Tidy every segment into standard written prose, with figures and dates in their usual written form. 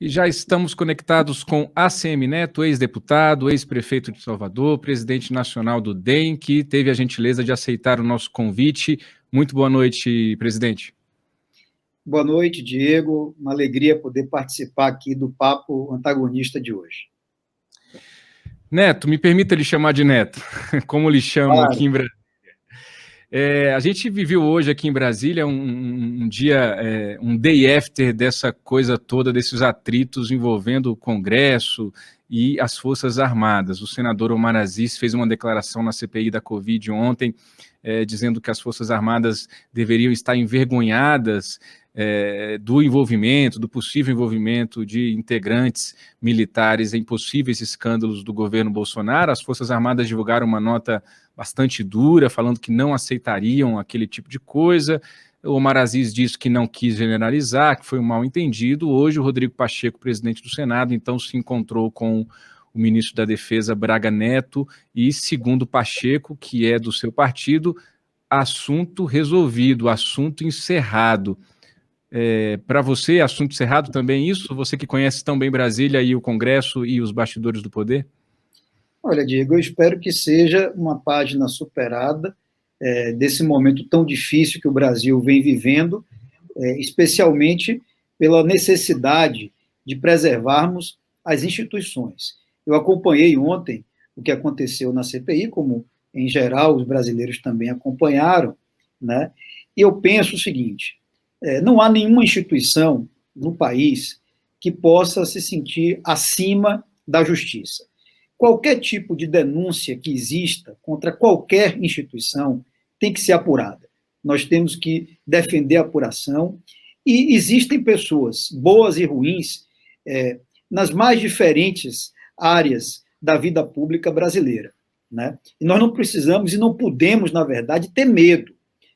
E já estamos conectados com ACM Neto, ex-deputado, ex-prefeito de Salvador, presidente nacional do DEM, que teve a gentileza de aceitar o nosso convite. Muito boa noite, presidente. Boa noite, Diego. Uma alegria poder participar aqui do Papo Antagonista de hoje. Neto, me permita lhe chamar de Neto, como lhe chamo aqui em Brasília. A gente viveu hoje aqui em Brasília um dia, um day after dessa coisa toda, desses atritos envolvendo o Congresso e as Forças Armadas. O senador Omar Aziz fez uma declaração na CPI da Covid ontem, dizendo que as Forças Armadas deveriam estar envergonhadas do envolvimento, do possível envolvimento de integrantes militares em possíveis escândalos do governo Bolsonaro. As Forças Armadas divulgaram uma nota bastante dura, falando que não aceitariam aquele tipo de coisa. O Omar Aziz disse que não quis generalizar, que foi um mal-entendido. Hoje o Rodrigo Pacheco, presidente do Senado, então se encontrou com o ministro da Defesa, Braga Neto, e segundo Pacheco, que é do seu partido, assunto resolvido, assunto encerrado. Para você, assunto encerrado também isso? Você que conhece tão bem Brasília e o Congresso e os bastidores do poder? Olha, Diego, eu espero que seja uma página superada desse momento tão difícil que o Brasil vem vivendo, especialmente pela necessidade de preservarmos as instituições. Eu acompanhei ontem o que aconteceu na CPI, como, em geral, os brasileiros também acompanharam, né? E eu penso o seguinte, não há nenhuma instituição no país que possa se sentir acima da justiça. Qualquer tipo de denúncia que exista contra qualquer instituição tem que ser apurada. Nós temos que defender a apuração e existem pessoas boas e ruins nas mais diferentes áreas da vida pública brasileira, né? E nós não precisamos e não podemos, na verdade, ter medo,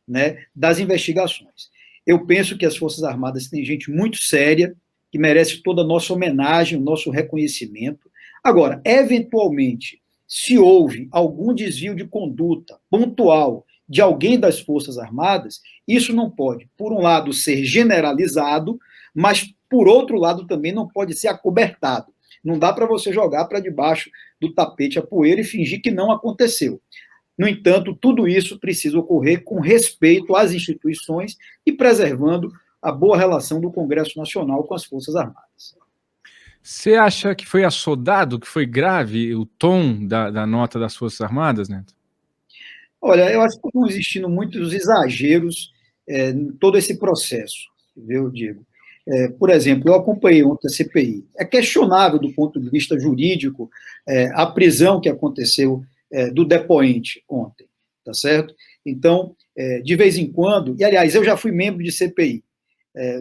né, das investigações. Eu penso que as Forças Armadas têm gente muito séria, que merece toda a nossa homenagem, o nosso reconhecimento. Agora, eventualmente, se houve algum desvio de conduta pontual de alguém das Forças Armadas, isso não pode, por um lado, ser generalizado, mas, por outro lado, também não pode ser acobertado. Não dá para você jogar para debaixo do tapete a poeira e fingir que não aconteceu. No entanto, tudo isso precisa ocorrer com respeito às instituições e preservando a boa relação do Congresso Nacional com as Forças Armadas. Você acha que foi assodado, que foi grave o tom da nota das Forças Armadas, Neto? Olha, eu acho que estão existindo muitos exageros em todo esse processo, viu, Diego? Por exemplo, eu acompanhei ontem a CPI. É questionável do ponto de vista jurídico a prisão que aconteceu do depoente ontem, tá certo? Então, de vez em quando, e aliás, eu já fui membro de CPI,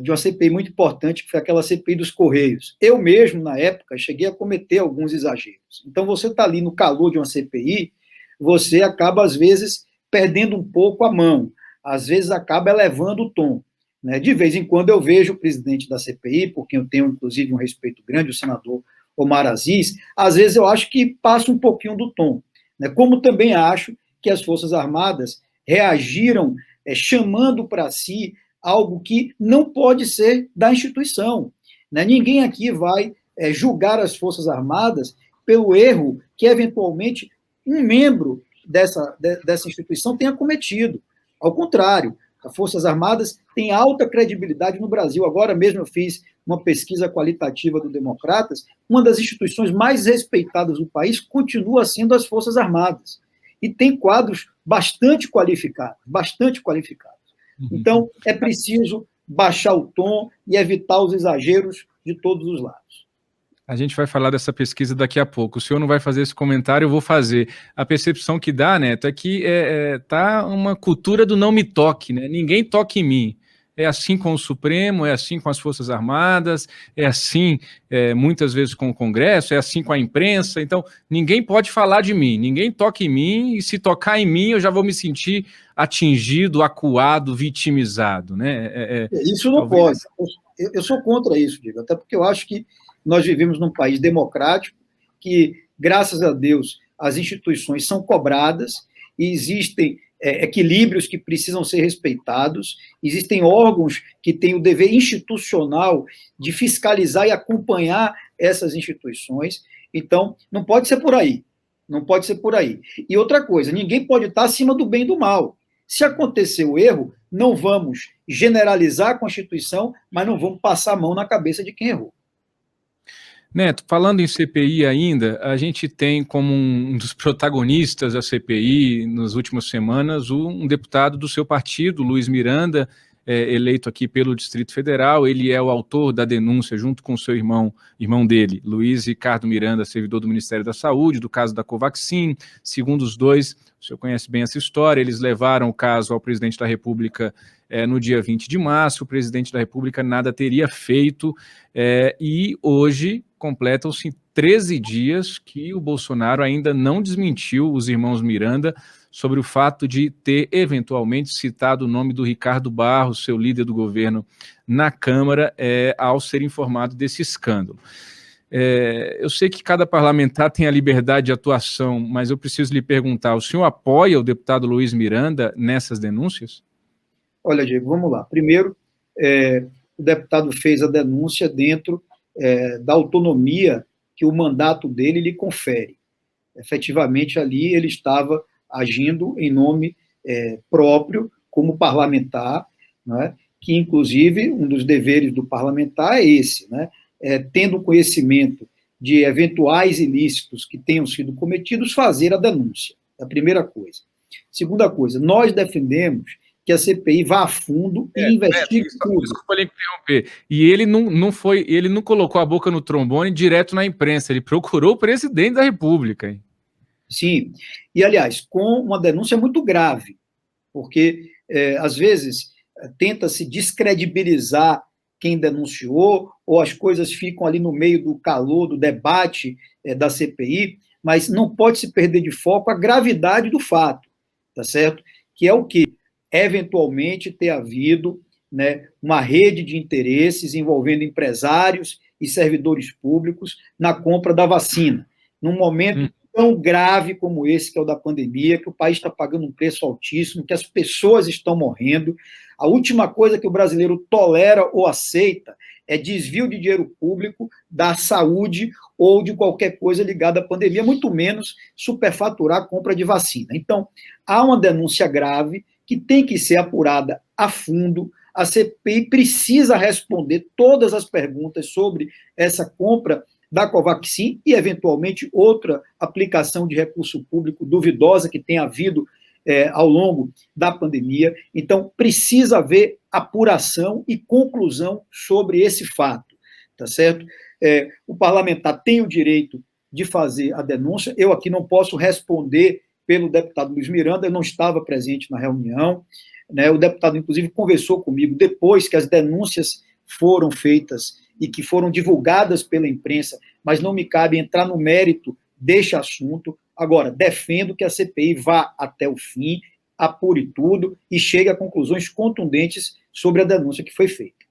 de uma CPI muito importante, que foi aquela CPI dos Correios. Eu mesmo, na época, cheguei a cometer alguns exageros. Então, você está ali no calor de uma CPI, você acaba, às vezes, perdendo um pouco a mão, às vezes acaba elevando o tom, né? De vez em quando eu vejo o presidente da CPI, por quem eu tenho, inclusive, um respeito grande, o senador Omar Aziz, às vezes eu acho que passa um pouquinho do tom, né? Como também acho que as Forças Armadas reagiram chamando para si algo que não pode ser da instituição, né? Ninguém aqui vai julgar as Forças Armadas pelo erro que, eventualmente, um membro dessa instituição tenha cometido. Ao contrário, as Forças Armadas têm alta credibilidade no Brasil. Agora mesmo eu fiz uma pesquisa qualitativa do Democratas, uma das instituições mais respeitadas do país continua sendo as Forças Armadas. E tem quadros bastante qualificados, bastante qualificados. Então, é preciso baixar o tom e evitar os exageros de todos os lados. A gente vai falar dessa pesquisa daqui a pouco. O senhor não vai fazer esse comentário, eu vou fazer. A percepção que dá, Neto, é que tá uma cultura do não me toque, né? Ninguém toque em mim. É assim com o Supremo, é assim com as Forças Armadas, é assim muitas vezes com o Congresso, é assim com a imprensa. Então, ninguém pode falar de mim, ninguém toca em mim, e se tocar em mim, eu já vou me sentir atingido, acuado, vitimizado, né? Isso não pode. Eu sou contra isso, Diego, até porque eu acho que nós vivemos num país democrático que, graças a Deus, as instituições são cobradas e existem equilíbrios que precisam ser respeitados, existem órgãos que têm o dever institucional de fiscalizar e acompanhar essas instituições, então não pode ser por aí, não pode ser por aí. E outra coisa, ninguém pode estar acima do bem e do mal. Se acontecer o erro, não vamos generalizar a Constituição, mas não vamos passar a mão na cabeça de quem errou. Neto, falando em CPI ainda, a gente tem como um dos protagonistas da CPI nas últimas semanas um deputado do seu partido, Luiz Miranda, eleito aqui pelo Distrito Federal. Ele é o autor da denúncia, junto com o seu irmão dele, Luiz Ricardo Miranda, servidor do Ministério da Saúde, do caso da Covaxin. Segundo os dois, o senhor conhece bem essa história, eles levaram o caso ao presidente da República no dia 20 de março, o presidente da República nada teria feito, e hoje completam-se 13 dias que o Bolsonaro ainda não desmentiu os irmãos Miranda sobre o fato de ter eventualmente citado o nome do Ricardo Barros, seu líder do governo, na Câmara, ao ser informado desse escândalo. Eu sei que cada parlamentar tem a liberdade de atuação, mas eu preciso lhe perguntar, o senhor apoia o deputado Luiz Miranda nessas denúncias? Olha, Diego, vamos lá. Primeiro, o deputado fez a denúncia dentro da autonomia que o mandato dele lhe confere. Efetivamente, ali ele estava agindo em nome próprio, como parlamentar, né, que, inclusive, um dos deveres do parlamentar é esse, né, tendo conhecimento de eventuais ilícitos que tenham sido cometidos, fazer a denúncia. É a primeira coisa. Segunda coisa, nós defendemos que a CPI vá a fundo e investigue tudo. Desculpa lhe interromper. E ele não colocou a boca no trombone direto na imprensa, ele procurou o presidente da República. Hein? Sim, e aliás, com uma denúncia muito grave, porque às vezes tenta-se descredibilizar quem denunciou, ou as coisas ficam ali no meio do calor, do debate da CPI, mas não pode se perder de foco a gravidade do fato, tá certo? Que é o quê? Eventualmente ter havido, né, uma rede de interesses envolvendo empresários e servidores públicos na compra da vacina, num momento tão grave como esse, que é o da pandemia, que o país está pagando um preço altíssimo, que as pessoas estão morrendo. A última coisa que o brasileiro tolera ou aceita é desvio de dinheiro público da saúde ou de qualquer coisa ligada à pandemia, muito menos superfaturar a compra de vacina. Então, há uma denúncia grave que tem que ser apurada a fundo. A CPI precisa responder todas as perguntas sobre essa compra da Covaxin e, eventualmente, outra aplicação de recurso público duvidosa que tem havido ao longo da pandemia. Então, precisa haver apuração e conclusão sobre esse fato, tá certo? O parlamentar tem o direito de fazer a denúncia. Eu aqui não posso responder pelo deputado Luiz Miranda, eu não estava presente na reunião, né? O deputado, inclusive, conversou comigo depois que as denúncias foram feitas e que foram divulgadas pela imprensa, mas não me cabe entrar no mérito deste assunto. Agora, defendo que a CPI vá até o fim, apure tudo e chegue a conclusões contundentes sobre a denúncia que foi feita.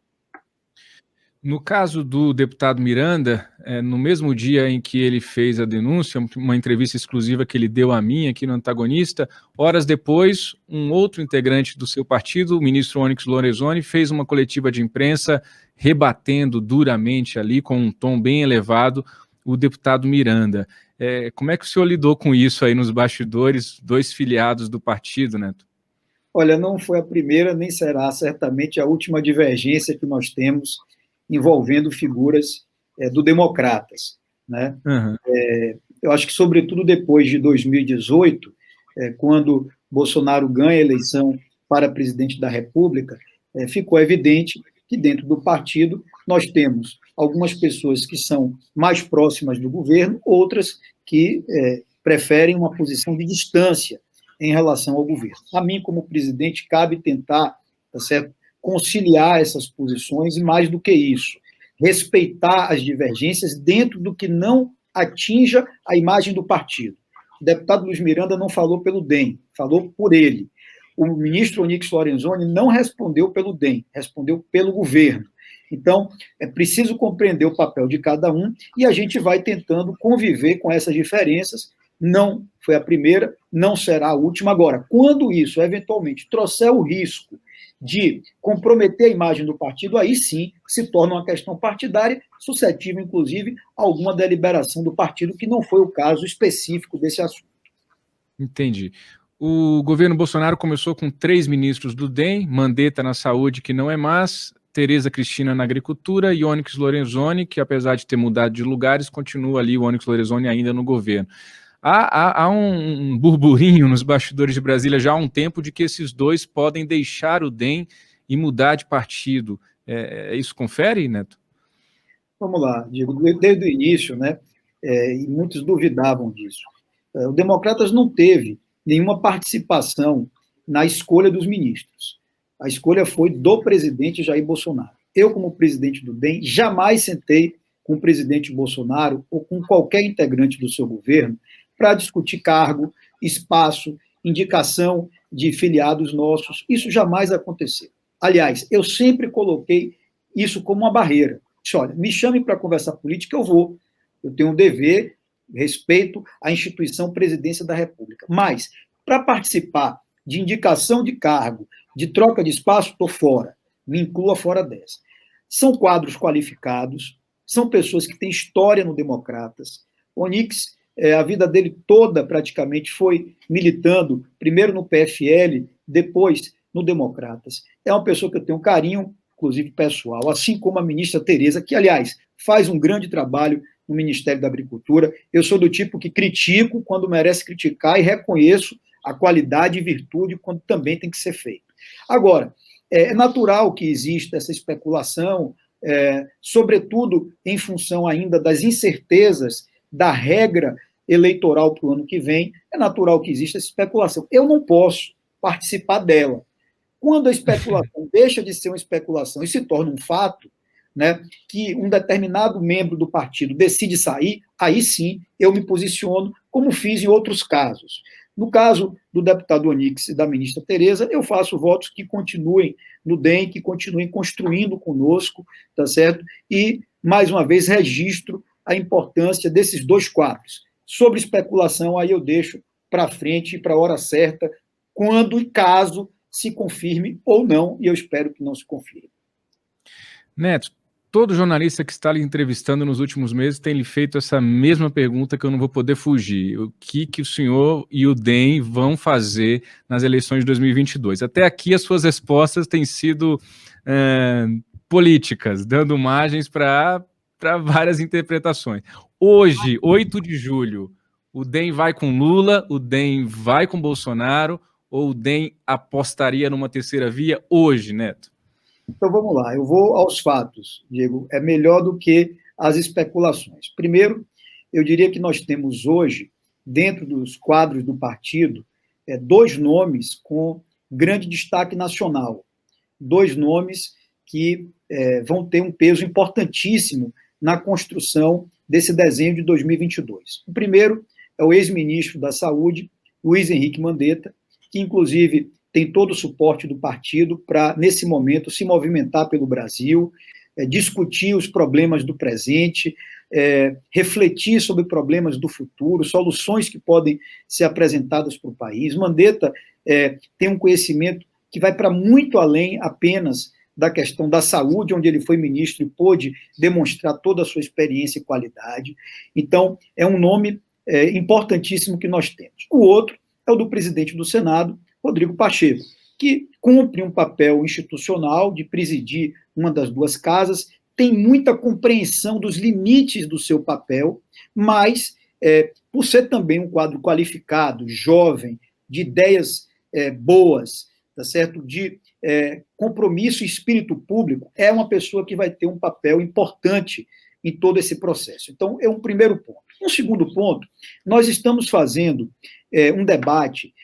No caso do deputado Miranda, no mesmo dia em que ele fez a denúncia, uma entrevista exclusiva que ele deu a mim aqui no Antagonista, horas depois, um outro integrante do seu partido, o ministro Onyx Lorenzoni, fez uma coletiva de imprensa rebatendo duramente ali, com um tom bem elevado, o deputado Miranda. Como é que o senhor lidou com isso aí nos bastidores, dois filiados do partido, Neto? Olha, não foi a primeira, nem será certamente a última divergência que nós temos envolvendo figuras do Democratas, né? Uhum. Eu acho que, sobretudo depois de 2018, quando Bolsonaro ganha a eleição para presidente da República, ficou evidente que dentro do partido nós temos algumas pessoas que são mais próximas do governo, outras que preferem uma posição de distância em relação ao governo. A mim, como presidente, cabe tentar, tá certo, conciliar essas posições e, mais do que isso, respeitar as divergências dentro do que não atinja a imagem do partido. O deputado Luiz Miranda não falou pelo DEM, falou por ele. O ministro Onyx Lorenzoni não respondeu pelo DEM, respondeu pelo governo. Então, é preciso compreender o papel de cada um e a gente vai tentando conviver com essas diferenças, não foi a primeira, não será a última. Agora, quando isso eventualmente trouxer o risco de comprometer a imagem do partido, aí sim se torna uma questão partidária, suscetível, inclusive, a alguma deliberação do partido, que não foi o caso específico desse assunto. Entendi. O governo Bolsonaro começou com 3 ministros do DEM, Mandetta na saúde, que não é mais, Tereza Cristina na agricultura e Onyx Lorenzoni, que apesar de ter mudado de lugares, continua ali o Onyx Lorenzoni ainda no governo. Há um burburinho nos bastidores de Brasília já há um tempo de que esses dois podem deixar o DEM e mudar de partido. Isso confere, Neto? Vamos lá, Diego, desde o início, né, e muitos duvidavam disso. O Democratas não teve nenhuma participação na escolha dos ministros. A escolha foi do presidente Jair Bolsonaro. Eu, como presidente do DEM, jamais sentei com o presidente Bolsonaro ou com qualquer integrante do seu governo para discutir cargo, espaço, indicação de filiados nossos. Isso jamais aconteceu. Aliás, eu sempre coloquei isso como uma barreira. Disse, olha, me chame para conversar política, eu vou. Eu tenho um dever, respeito à instituição Presidência da República. Mas, para participar de indicação de cargo, de troca de espaço, estou fora. Me inclua fora dessa. São quadros qualificados, são pessoas que têm história no Democratas. Onyx, a vida dele toda praticamente foi militando, primeiro no PFL, depois no Democratas. É uma pessoa que eu tenho um carinho, inclusive pessoal, assim como a ministra Tereza, que, aliás, faz um grande trabalho no Ministério da Agricultura. Eu sou do tipo que critico quando merece criticar e reconheço a qualidade e virtude quando também tem que ser feito. Agora, é natural que exista essa especulação, sobretudo em função ainda das incertezas da regra eleitoral para o ano que vem, é natural que exista essa especulação. Eu não posso participar dela. Quando a especulação deixa de ser uma especulação e se torna um fato, né, que um determinado membro do partido decide sair, aí sim eu me posiciono, como fiz em outros casos. No caso do deputado Onyx e da ministra Tereza, eu faço votos que continuem no DEM, que continuem construindo conosco, tá certo? E, mais uma vez, registro a importância desses dois quadros. Sobre especulação, aí eu deixo para frente e para a hora certa, quando e caso se confirme ou não, e eu espero que não se confirme. Neto, todo jornalista que está lhe entrevistando nos últimos meses tem lhe feito essa mesma pergunta que eu não vou poder fugir. O que o senhor e o DEM vão fazer nas eleições de 2022? Até aqui as suas respostas têm sido políticas, dando margens para várias interpretações. Hoje, 8 de julho, o DEM vai com Lula, o DEM vai com Bolsonaro, ou o DEM apostaria numa terceira via hoje, Neto? Então, vamos lá, eu vou aos fatos, Diego, é melhor do que as especulações. Primeiro, eu diria que nós temos hoje, dentro dos quadros do partido, dois nomes com grande destaque nacional, dois nomes que vão ter um peso importantíssimo na construção desse desenho de 2022. O primeiro é o ex-ministro da Saúde, Luiz Henrique Mandetta, que, inclusive, tem todo o suporte do partido para, nesse momento, se movimentar pelo Brasil, discutir os problemas do presente, refletir sobre problemas do futuro, soluções que podem ser apresentadas para o país. Mandetta tem um conhecimento que vai para muito além apenas da questão da saúde, onde ele foi ministro e pôde demonstrar toda a sua experiência e qualidade. Então, é um nome importantíssimo que nós temos. O outro é o do presidente do Senado, Rodrigo Pacheco, que cumpre um papel institucional de presidir uma das duas casas, tem muita compreensão dos limites do seu papel, mas, por ser também um quadro qualificado, jovem, de ideias boas, tá certo? De compromisso e espírito público, é uma pessoa que vai ter um papel importante em todo esse processo. Então, é um primeiro ponto. Um segundo ponto, nós estamos fazendo um debate,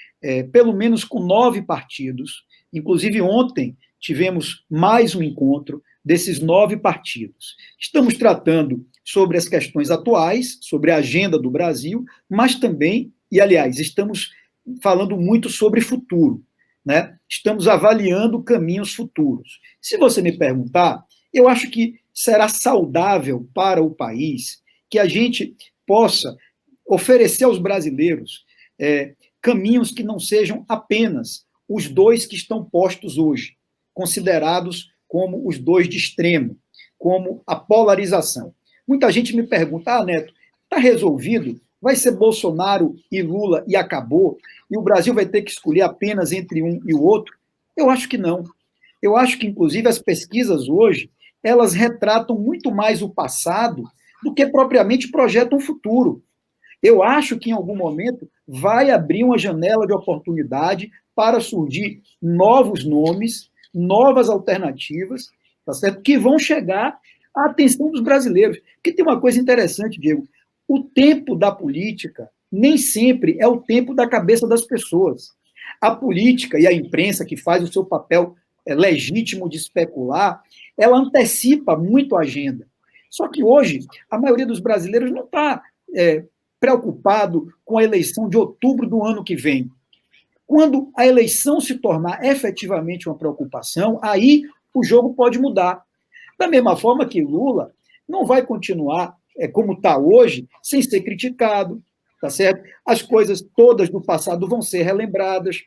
pelo menos com 9 partidos, inclusive ontem tivemos mais um encontro desses 9 partidos. Estamos tratando sobre as questões atuais, sobre a agenda do Brasil, mas também, e aliás, estamos falando muito sobre futuro, né? Estamos avaliando caminhos futuros. Se você me perguntar, eu acho que será saudável para o país que a gente possa oferecer aos brasileiros caminhos que não sejam apenas os dois que estão postos hoje, considerados como os dois de extremo, como a polarização. Muita gente me pergunta, Neto, está resolvido? Vai ser Bolsonaro e Lula e acabou? E o Brasil vai ter que escolher apenas entre um e o outro? Eu acho que não. Eu acho que, inclusive, as pesquisas hoje, elas retratam muito mais o passado do que propriamente projetam o futuro. Eu acho que, em algum momento, vai abrir uma janela de oportunidade para surgir novos nomes, novas alternativas, tá certo? Que vão chegar à atenção dos brasileiros. Porque tem uma coisa interessante, Diego, o tempo da política nem sempre é o tempo da cabeça das pessoas. A política e a imprensa, que faz o seu papel legítimo de especular, ela antecipa muito a agenda. Só que hoje, a maioria dos brasileiros não está preocupado com a eleição de outubro do ano que vem. Quando a eleição se tornar efetivamente uma preocupação, aí o jogo pode mudar. Da mesma forma que Lula não vai continuar como está hoje, sem ser criticado, tá certo? As coisas todas do passado vão ser relembradas.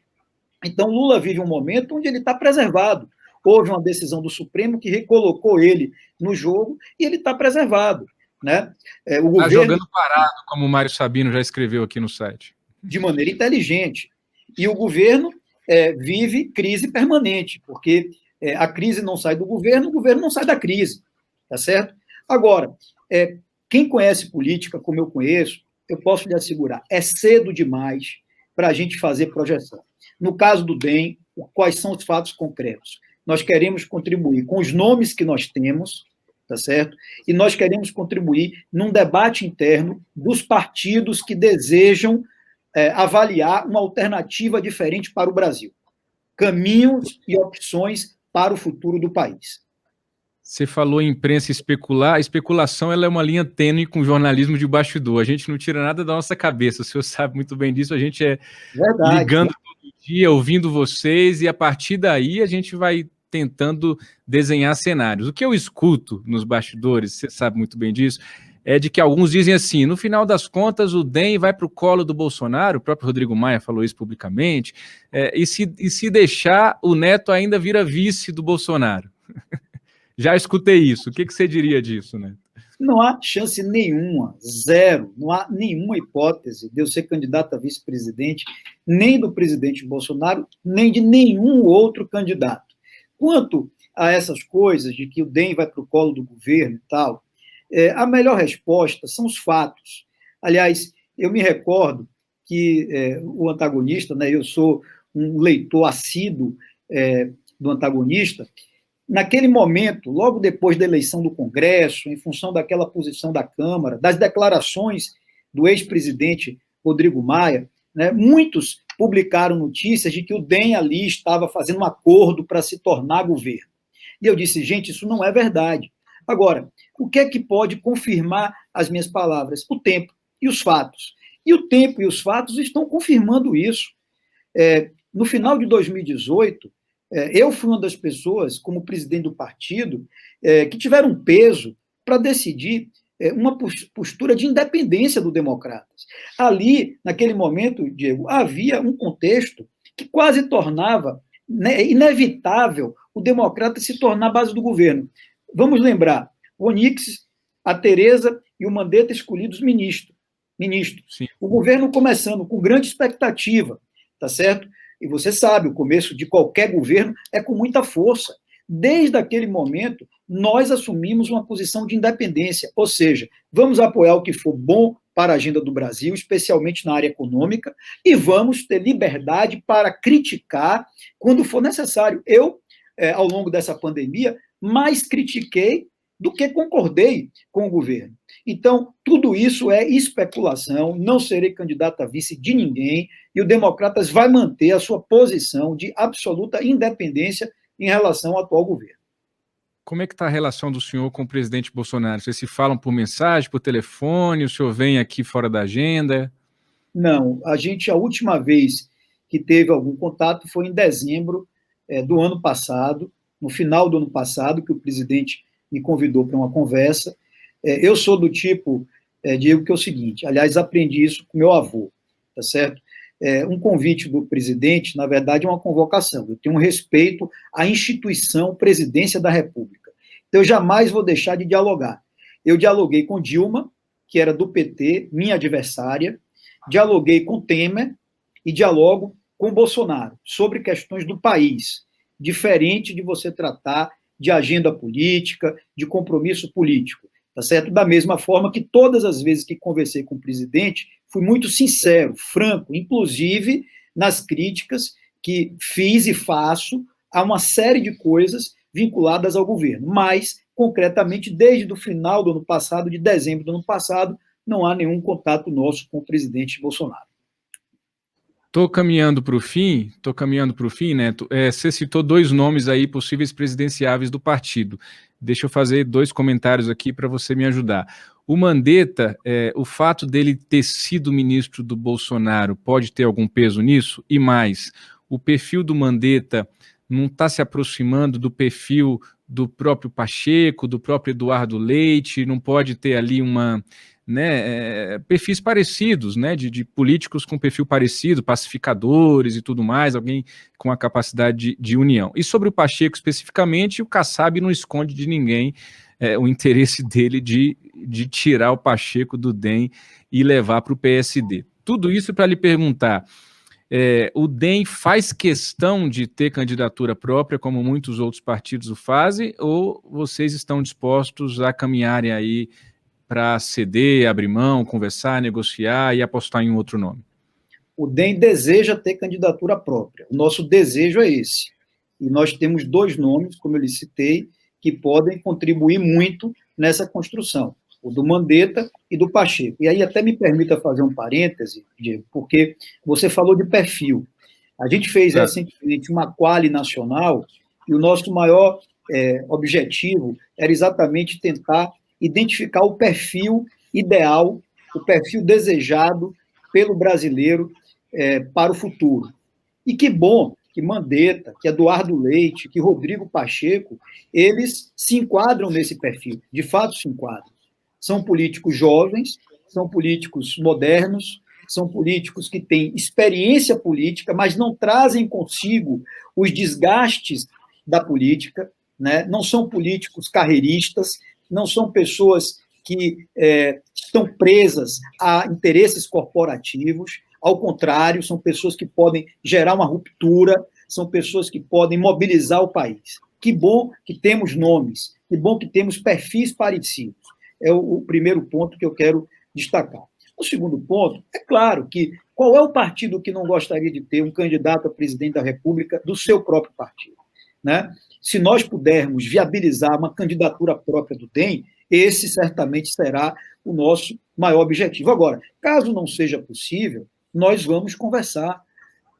Então, Lula vive um momento onde ele está preservado. Houve uma decisão do Supremo que recolocou ele no jogo e ele está preservado. Né? O governo, jogando parado, como o Mário Sabino já escreveu aqui no site. De maneira inteligente. E o governo vive crise permanente, porque a crise não sai do governo, o governo não sai da crise. Tá certo? Agora, quem conhece política, como eu conheço, eu posso lhe assegurar, é cedo demais para a gente fazer projeção. No caso do DEM, quais são os fatos concretos? Nós queremos contribuir com os nomes que nós temos, tá certo? E nós queremos contribuir num debate interno dos partidos que desejam avaliar uma alternativa diferente para o Brasil. Caminhos e opções para o futuro do país. Você falou em imprensa especular. A especulação ela é uma linha tênue com jornalismo de bastidor. A gente não tira nada da nossa cabeça. O senhor sabe muito bem disso. A gente ligando todo dia, ouvindo vocês, e a partir daí a gente vai tentando desenhar cenários. O que eu escuto nos bastidores, você sabe muito bem disso, é de que alguns dizem assim, no final das contas o DEM vai para o colo do Bolsonaro, o próprio Rodrigo Maia falou isso publicamente, e se deixar, o Neto ainda vira vice do Bolsonaro. Já escutei isso. O que você diria disso, né? Não há chance nenhuma, zero, não há nenhuma hipótese de eu ser candidato a vice-presidente, nem do presidente Bolsonaro, nem de nenhum outro candidato. Quanto a essas coisas de que o DEM vai para o colo do governo e tal, a melhor resposta são os fatos. Aliás, eu me recordo que o Antagonista, né, eu sou um leitor assíduo do Antagonista. Naquele momento, logo depois da eleição do Congresso, em função daquela posição da Câmara, das declarações do ex-presidente Rodrigo Maia, né, muitos publicaram notícias de que o DEM ali estava fazendo um acordo para se tornar governo. E eu disse, gente, isso não é verdade. Agora, o que é que pode confirmar as minhas palavras? O tempo e os fatos. E o tempo e os fatos estão confirmando isso. No final de 2018, eu fui uma das pessoas, como presidente do partido, que tiveram peso para decidir uma postura de independência do Democratas. Ali, naquele momento, Diego, havia um contexto que quase tornava inevitável o Democrata se tornar a base do governo. Vamos lembrar, o Onix, a Tereza e o Mandetta escolhidos ministros. Sim. O governo começando com grande expectativa, tá certo? E você sabe, o começo de qualquer governo é com muita força. Desde aquele momento, nós assumimos uma posição de independência, ou seja, vamos apoiar o que for bom para a agenda do Brasil, especialmente na área econômica, e vamos ter liberdade para criticar quando for necessário. Eu, ao longo dessa pandemia, mais critiquei do que concordei com o governo. Então, tudo isso é especulação, não serei candidato a vice de ninguém, e o Democratas vai manter a sua posição de absoluta independência em relação ao atual governo. Como é que está a relação do senhor com o presidente Bolsonaro? Vocês se falam por mensagem, por telefone, o senhor vem aqui fora da agenda? Não, a última vez que teve algum contato foi em dezembro do ano passado, no final do ano passado, que o presidente me convidou para uma conversa. Eu sou do tipo Diego, que é o seguinte, aliás, aprendi isso com meu avô, tá certo? Um convite do presidente, na verdade, é uma convocação. Eu tenho um respeito à instituição Presidência da República. Então, eu jamais vou deixar de dialogar. Eu dialoguei com Dilma, que era do PT, minha adversária, dialoguei com Temer e dialogo com Bolsonaro sobre questões do país, diferente de você tratar de agenda política, de compromisso político, tá certo? Da mesma forma que todas as vezes que conversei com o presidente, fui muito sincero, franco, inclusive nas críticas que fiz e faço a uma série de coisas vinculadas ao governo. Mas, concretamente, desde o final do ano passado, de dezembro do ano passado, não há nenhum contato nosso com o presidente Bolsonaro. Estou caminhando para o fim, Neto. Você citou 2 nomes aí possíveis presidenciáveis do partido. Deixa eu fazer 2 comentários aqui para você me ajudar. O Mandetta, o fato dele ter sido ministro do Bolsonaro pode ter algum peso nisso? E mais, o perfil do Mandetta não está se aproximando do perfil do próprio Pacheco, do próprio Eduardo Leite? Não pode ter ali perfis parecidos, de políticos com perfil parecido, pacificadores e tudo mais, alguém com a capacidade de união. E sobre o Pacheco especificamente, o Kassab não esconde de ninguém o interesse dele de tirar o Pacheco do DEM e levar para o PSD. Tudo isso para lhe perguntar, o DEM faz questão de ter candidatura própria, como muitos outros partidos o fazem, ou vocês estão dispostos a caminharem aí para ceder, abrir mão, conversar, negociar e apostar em um outro nome? O DEM deseja ter candidatura própria. O nosso desejo é esse. E nós temos 2 nomes, como eu lhe citei, que podem contribuir muito nessa construção, o do Mandetta e do Pacheco. E aí até me permita fazer um parêntese, Diego, porque você falou de perfil. A gente fez recentemente uma quali nacional e o nosso maior objetivo era exatamente tentar identificar o perfil ideal, o perfil desejado pelo brasileiro para o futuro. E que bom que Mandetta, que Eduardo Leite, que Rodrigo Pacheco, eles se enquadram nesse perfil, de fato se enquadram. São políticos jovens, são políticos modernos, são políticos que têm experiência política, mas não trazem consigo os desgastes da política, né? Não são políticos carreiristas, não são pessoas que estão presas a interesses corporativos, ao contrário, são pessoas que podem gerar uma ruptura, são pessoas que podem mobilizar o país. Que bom que temos nomes, que bom que temos perfis parecidos. É o primeiro ponto que eu quero destacar. O segundo ponto, é claro que qual é o partido que não gostaria de ter um candidato a presidente da República do seu próprio partido, né? Se nós pudermos viabilizar uma candidatura própria do DEM, esse certamente será o nosso maior objetivo. Agora, caso não seja possível, nós vamos conversar.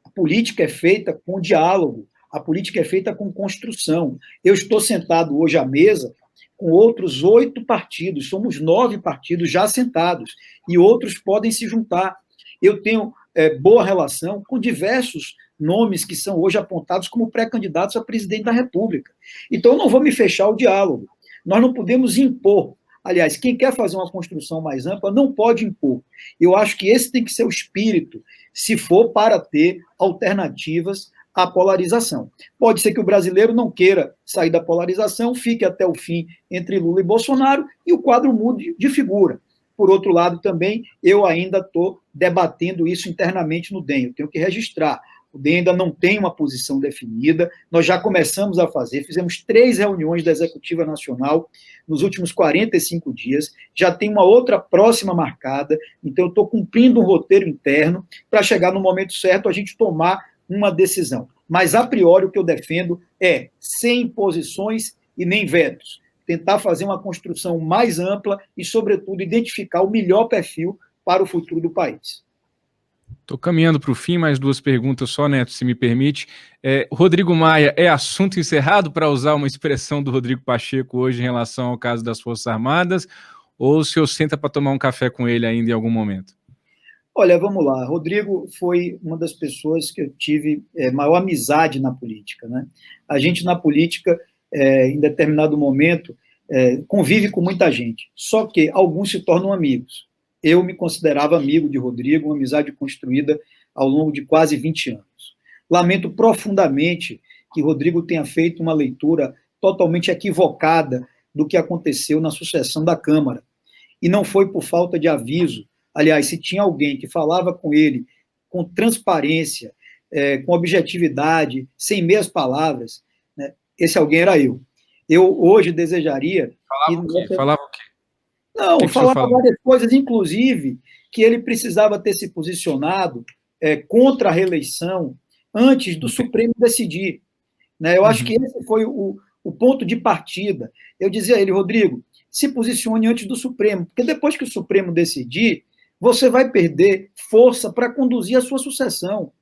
A política é feita com diálogo, a política é feita com construção. Eu estou sentado hoje à mesa com outros 8 partidos, somos 9 partidos já sentados, e outros podem se juntar. Eu tenho boa relação com diversos nomes que são hoje apontados como pré-candidatos a presidente da República. Então, eu não vou me fechar ao diálogo. Nós não podemos impor. Aliás, quem quer fazer uma construção mais ampla não pode impor. Eu acho que esse tem que ser o espírito, se for para ter alternativas à polarização. Pode ser que o brasileiro não queira sair da polarização, fique até o fim entre Lula e Bolsonaro e o quadro mude de figura. Por outro lado, também, eu ainda estou debatendo isso internamente no DEM, eu tenho que registrar. O DEM ainda não tem uma posição definida, nós já começamos a fazer, fizemos 3 reuniões da Executiva Nacional nos últimos 45 dias, já tem uma outra próxima marcada, então eu estou cumprindo um roteiro interno para chegar no momento certo a gente tomar uma decisão. Mas, a priori, o que eu defendo é sem imposições e nem vetos, tentar fazer uma construção mais ampla e, sobretudo, identificar o melhor perfil para o futuro do país. Estou caminhando para o fim, mais 2 perguntas só, Neto, se me permite. Rodrigo Maia, é assunto encerrado, para usar uma expressão do Rodrigo Pacheco hoje em relação ao caso das Forças Armadas, ou o senhor senta para tomar um café com ele ainda em algum momento? Olha, vamos lá. Rodrigo foi uma das pessoas que eu tive maior amizade na política, né? A gente, na política, em determinado momento, convive com muita gente, só que alguns se tornam amigos. Eu me considerava amigo de Rodrigo, uma amizade construída ao longo de quase 20 anos. Lamento profundamente que Rodrigo tenha feito uma leitura totalmente equivocada do que aconteceu na sucessão da Câmara. E não foi por falta de aviso. Aliás, se tinha alguém que falava com ele com transparência, com objetividade, sem meias palavras, né, esse alguém era eu. Eu hoje desejaria... Falava o quê? Falava o quê? Não, que falava várias coisas, inclusive que ele precisava ter se posicionado contra a reeleição antes do Supremo decidir. Né? Eu acho que esse foi o ponto de partida. Eu dizia a ele, Rodrigo, se posicione antes do Supremo, porque depois que o Supremo decidir, você vai perder força para conduzir a sua sucessão.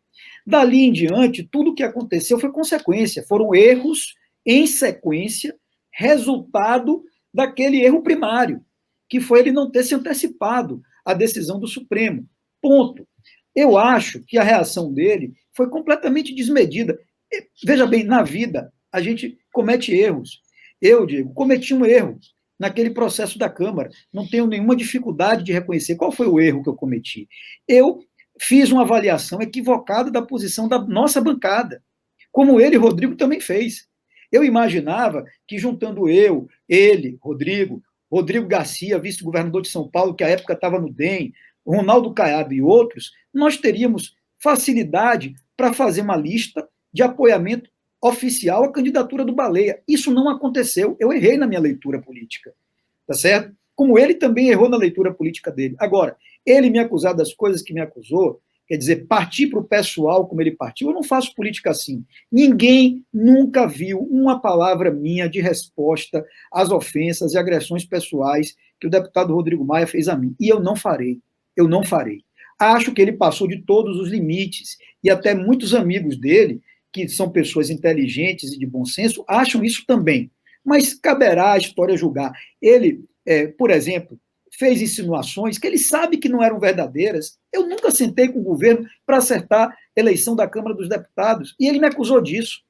Dali em diante, tudo o que aconteceu foi consequência, foram erros em sequência, resultado daquele erro primário, que foi ele não ter se antecipado à decisão do Supremo. Ponto. Eu acho que a reação dele foi completamente desmedida. Veja bem, na vida, a gente comete erros. Eu, Diego, cometi um erro naquele processo da Câmara. Não tenho nenhuma dificuldade de reconhecer qual foi o erro que eu cometi. Eu fiz uma avaliação equivocada da posição da nossa bancada, como ele, Rodrigo, também fez. Eu imaginava que juntando eu, ele, Rodrigo Garcia, vice-governador de São Paulo, que à época estava no DEM, Ronaldo Caiado e outros, nós teríamos facilidade para fazer uma lista de apoiamento oficial à candidatura do Baleia. Isso não aconteceu. Eu errei na minha leitura política, tá certo? Como ele também errou na leitura política dele. Agora, ele me acusar das coisas que me acusou, quer dizer, partir para o pessoal como ele partiu, eu não faço política assim. Ninguém nunca viu uma palavra minha de resposta às ofensas e agressões pessoais que o deputado Rodrigo Maia fez a mim. E eu não farei. Eu não farei. Acho que ele passou de todos os limites, e até muitos amigos dele, que são pessoas inteligentes e de bom senso, acham isso também. Mas caberá a história julgar. Ele, por exemplo, fez insinuações que ele sabe que não eram verdadeiras. Eu nunca sentei com o governo para acertar a eleição da Câmara dos Deputados, e ele me acusou disso.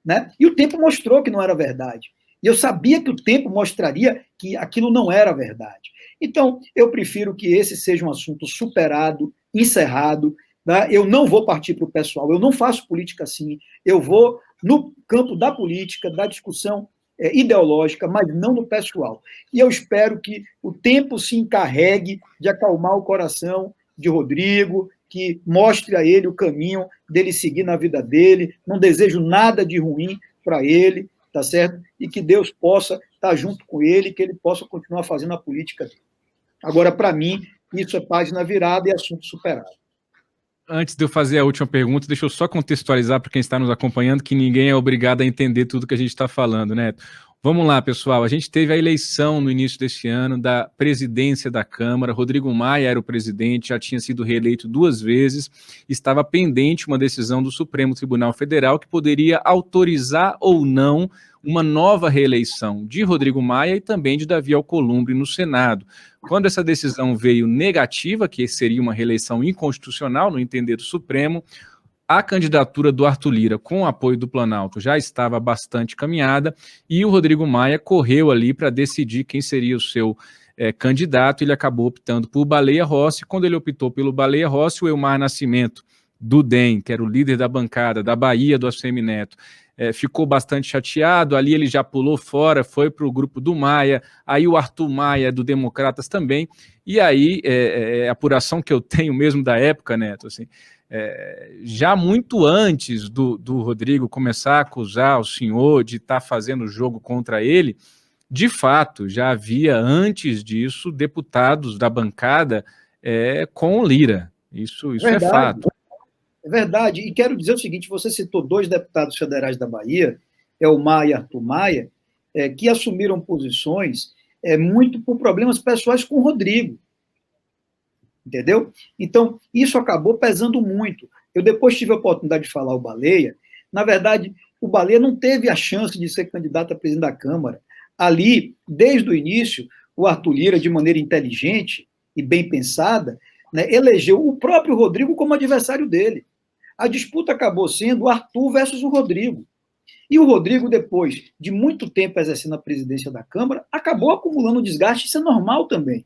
Né? E o tempo mostrou que não era verdade. E eu sabia que o tempo mostraria que aquilo não era verdade. Então, eu prefiro que esse seja um assunto superado, encerrado. Né? Eu não vou partir para o pessoal, eu não faço política assim. Eu vou no campo da política, da discussão ideológica, mas não no pessoal. E eu espero que o tempo se encarregue de acalmar o coração de Rodrigo, que mostre a ele o caminho dele seguir na vida dele. Não desejo nada de ruim para ele, tá certo? E que Deus possa estar junto com ele, que ele possa continuar fazendo a política dele. Agora, para mim, isso é página virada e assunto superado. Antes de eu fazer a última pergunta, deixa eu só contextualizar para quem está nos acompanhando que ninguém é obrigado a entender tudo que a gente está falando, né? Vamos lá, pessoal. A gente teve a eleição no início deste ano da presidência da Câmara. Rodrigo Maia era o presidente, já tinha sido reeleito 2 vezes. Estava pendente uma decisão do Supremo Tribunal Federal que poderia autorizar ou não uma nova reeleição de Rodrigo Maia e também de Davi Alcolumbre no Senado. Quando essa decisão veio negativa, que seria uma reeleição inconstitucional, no entender do Supremo, a candidatura do Arthur Lira, com o apoio do Planalto, já estava bastante caminhada, e o Rodrigo Maia correu ali para decidir quem seria o seu candidato. Ele acabou optando por Baleia Rossi. Quando ele optou pelo Baleia Rossi, o Elmar Nascimento, do DEM, que era o líder da bancada, da Bahia, do ACM Neto, ficou bastante chateado. Ali ele já pulou fora, foi para o grupo do Maia, aí o Arthur Maia, do Democratas também, e aí a apuração que eu tenho mesmo da época, Neto, assim, já muito antes do Rodrigo começar a acusar o senhor de estar fazendo jogo contra ele, de fato, já havia antes disso deputados da bancada com o Lira. Isso é fato. É verdade, e quero dizer o seguinte, você citou 2 deputados federais da Bahia, Elmar e Arthur Maia, que assumiram posições muito por problemas pessoais com o Rodrigo, entendeu? Então, isso acabou pesando muito. Eu depois tive a oportunidade de falar o Baleia. Na verdade, o Baleia não teve a chance de ser candidato a presidente da Câmara. Ali, desde o início, o Arthur Lira, de maneira inteligente e bem pensada, né, elegeu o próprio Rodrigo como adversário dele. A disputa acabou sendo o Arthur versus o Rodrigo. E o Rodrigo, depois de muito tempo exercendo a presidência da Câmara, acabou acumulando desgaste, isso é normal também.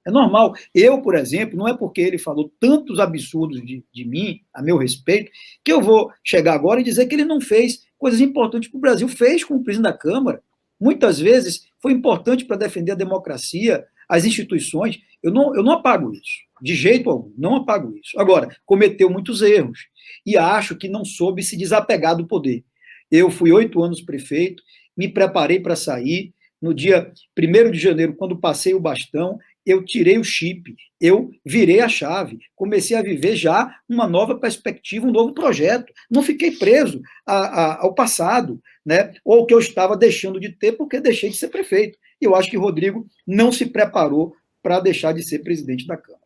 É normal. Eu, por exemplo, não é porque ele falou tantos absurdos de mim, a meu respeito, que eu vou chegar agora e dizer que ele não fez coisas importantes para o Brasil. Fez como presidente da Câmara. Muitas vezes foi importante para defender a democracia, as instituições. Eu não apago isso, de jeito algum, não apago isso. Agora, cometeu muitos erros e acho que não soube se desapegar do poder. Eu fui 8 anos prefeito, me preparei para sair. No dia 1º de janeiro, quando passei o bastão, eu tirei o chip, eu virei a chave, comecei a viver já uma nova perspectiva, um novo projeto. Não fiquei preso ao passado, né? Ou o que eu estava deixando de ter porque deixei de ser prefeito. E eu acho que o Rodrigo não se preparou para deixar de ser presidente da Câmara.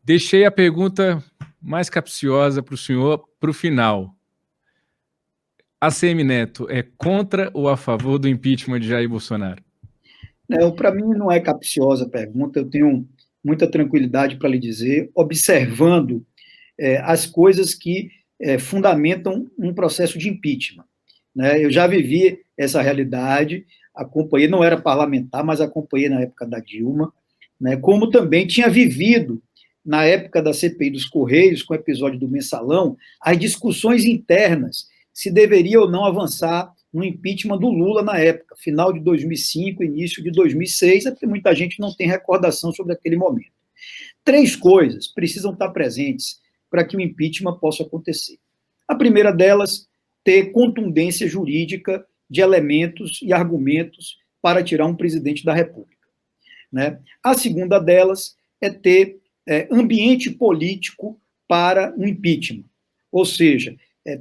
Deixei a pergunta mais capciosa para o senhor para o final. ACM Neto é contra ou a favor do impeachment de Jair Bolsonaro? Para mim não é capciosa a pergunta, eu tenho muita tranquilidade para lhe dizer, observando as coisas que fundamentam um processo de impeachment. Né? Eu já vivi essa realidade, acompanhei, não era parlamentar, mas acompanhei na época da Dilma, né? Como também tinha vivido, na época da CPI dos Correios, com o episódio do Mensalão, as discussões internas, se deveria ou não avançar no impeachment do Lula na época, final de 2005, início de 2006, é porque muita gente não tem recordação sobre aquele momento. 3 coisas precisam estar presentes para que o impeachment possa acontecer. A primeira delas, ter contundência jurídica de elementos e argumentos para tirar um presidente da República. Né? A segunda delas é ter ambiente político para um impeachment, ou seja,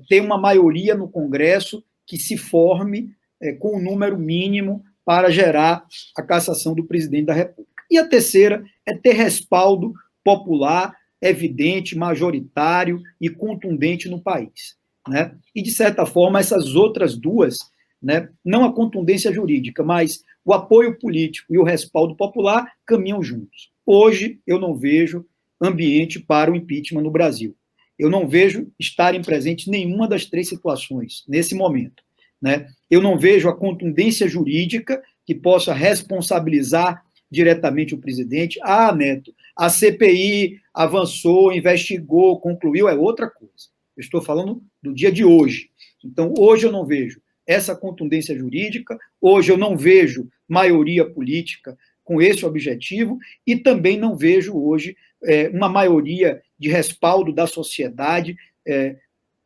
ter uma maioria no Congresso que se forme com um número mínimo para gerar a cassação do presidente da República. E a terceira é ter respaldo popular, evidente, majoritário e contundente no país. Né? E, de certa forma, essas outras duas, né, não a contundência jurídica, mas o apoio político e o respaldo popular caminham juntos. Hoje, eu não vejo ambiente para o impeachment no Brasil. Eu não vejo estarem presentes nenhuma das 3 situações nesse momento. Né? Eu não vejo a contundência jurídica que possa responsabilizar diretamente o presidente. Neto, a CPI avançou, investigou, concluiu, é outra coisa. Eu estou falando do dia de hoje. Então, hoje eu não vejo essa contundência jurídica, hoje eu não vejo maioria política com esse objetivo e também não vejo hoje uma maioria de respaldo da sociedade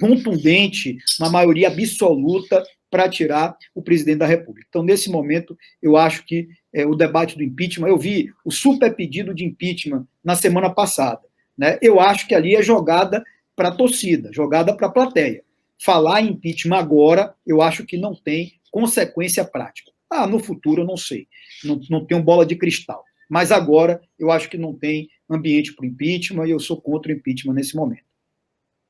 contundente, uma maioria absoluta para tirar o presidente da República. Então, nesse momento, eu acho que o debate do impeachment, eu vi o super pedido de impeachment na semana passada, né? Eu acho que ali é jogada para a torcida, jogada para a plateia. Falar em impeachment agora, eu acho que não tem consequência prática. No futuro eu não sei, não tenho bola de cristal. Mas agora eu acho que não tem ambiente para o impeachment e eu sou contra o impeachment nesse momento.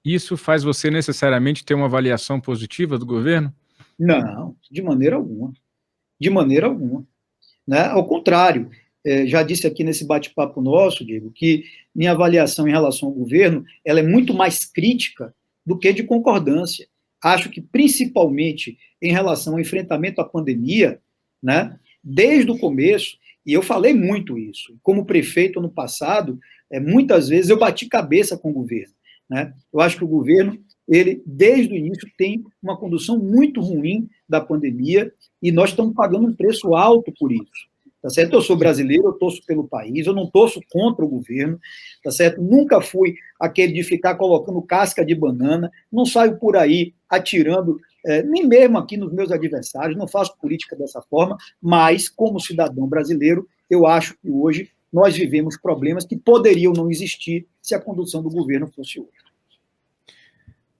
Isso faz você necessariamente ter uma avaliação positiva do governo? Não, de maneira alguma. De maneira alguma. Né? Ao contrário, já disse aqui nesse bate-papo nosso, Diego, que minha avaliação em relação ao governo ela é muito mais crítica do que de concordância. Acho que, principalmente em relação ao enfrentamento à pandemia, né, desde o começo, e eu falei muito isso, como prefeito no passado, muitas vezes eu bati cabeça com o governo. Né? Eu acho que o governo, ele, desde o início, tem uma condução muito ruim da pandemia e nós estamos pagando um preço alto por isso. Tá certo? Eu sou brasileiro, eu torço pelo país, eu não torço contra o governo, tá certo? Nunca fui aquele de ficar colocando casca de banana, não saio por aí atirando, nem mesmo aqui nos meus adversários, não faço política dessa forma, mas, como cidadão brasileiro, eu acho que hoje nós vivemos problemas que poderiam não existir se a condução do governo fosse outra.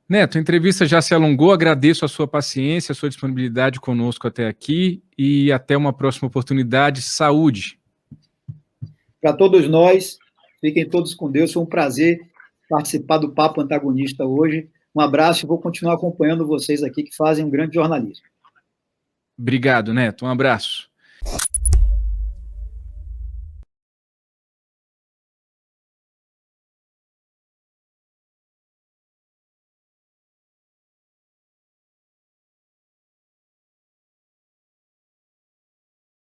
Neto, a entrevista já se alongou, agradeço a sua paciência, a sua disponibilidade conosco até aqui e até uma próxima oportunidade. Saúde! Para todos nós, fiquem todos com Deus, foi um prazer participar do Papo Antagonista hoje. Um abraço e vou continuar acompanhando vocês aqui que fazem um grande jornalismo. Obrigado, Neto, um abraço.